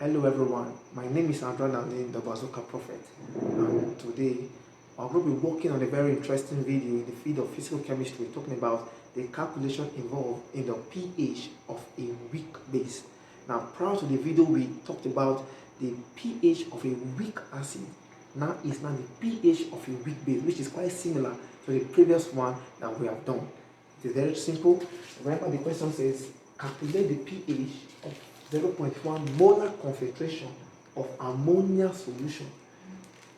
Hello everyone, my name is Andrew the BAZUKA Prophet, and today I'm going to be working on a very interesting video in the field of physical chemistry talking about the calculation involved in the pH of a weak base. Now, prior to the video, we talked about the pH of a weak acid. Now it's the pH of a weak base, which is quite similar to the previous one that we have done. It is very simple. Remember, the question says calculate the pH of 0.1 molar concentration of ammonia solution,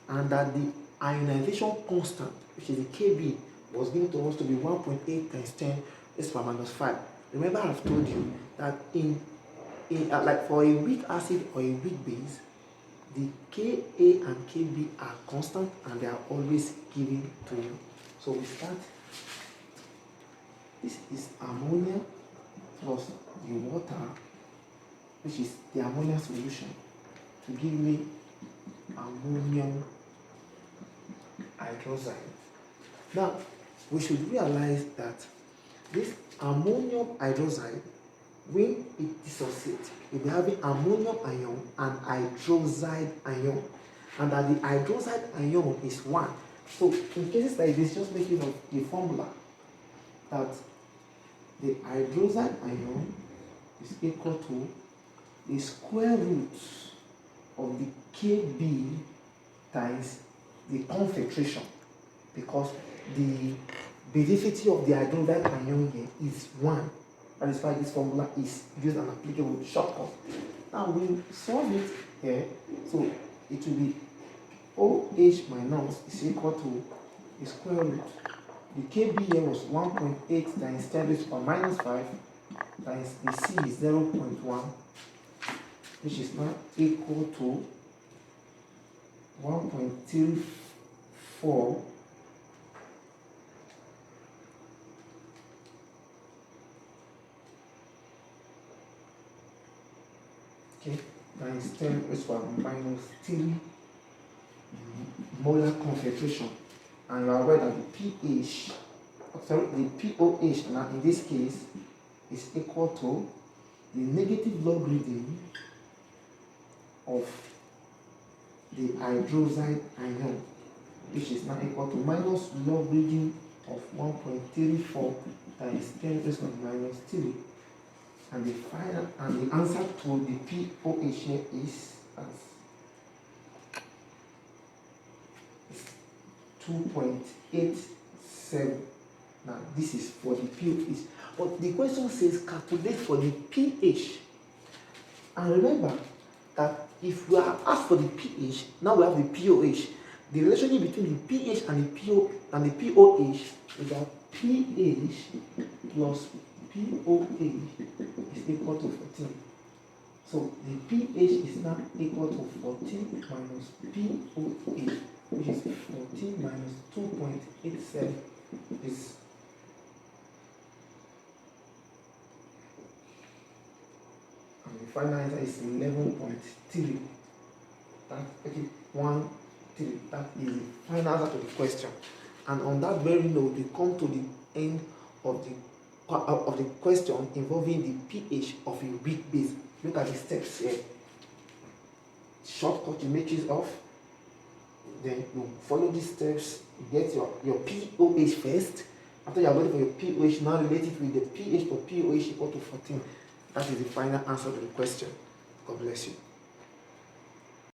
and that the ionization constant, which is the Kb, was given to us to be 1.8 times 10 raised to the minus 5. Remember, I've told you that like for a weak acid or a weak base, the Ka and Kb are constant and they are always given to you. So we start. This is ammonia plus the water, which is the ammonia solution, to give me ammonium hydroxide. Now, we should realize that this ammonium hydroxide, when it dissociates, we'll be having ammonium ion and hydroxide ion, and that the hydroxide ion is 1. So, in cases like this, just making of the formula that the hydroxide ion is equal to the square root of the Kb times the concentration, because the basicity of the hydroxide ion here is 1. That is why this formula is used and applicable shortcut. Now we solve it here, so it will be OH minus is equal to the square root. The Kb here was 1.8 times 10 raised to the minus 5 times the C is 0.1, which is now equal to 1.34 times 10 raised to the minus 3 molar concentration. And you are aware that the pH, the pOH now in this case is equal to the negative logarithm of the hydroxide ion, which is now equal to minus logarithm of 1.34 times 10 raised to the minus 3. And the final and the answer to the pOH here is 2.87. Now this is for the pOH, but the question says calculate for the pH. And remember that if we are asked for the pH, now we have the pOH. The relationship between the pH and the pOH is that pH plus pOH is equal to 14. So the pH is now equal to 14 minus pOH, which is 14 minus 2.87 is and the final answer is 11.3. That 1.3. That is the final answer to the question. And on that very note, we come to the end of the question involving the pH of a weak base. Look at the steps here. Shortcut, you make it off. Then you follow these steps. You get your pOH first. After you are waiting for your pOH, now relate it with the pH for pOH equal to 14. That is the final answer to the question. God bless you.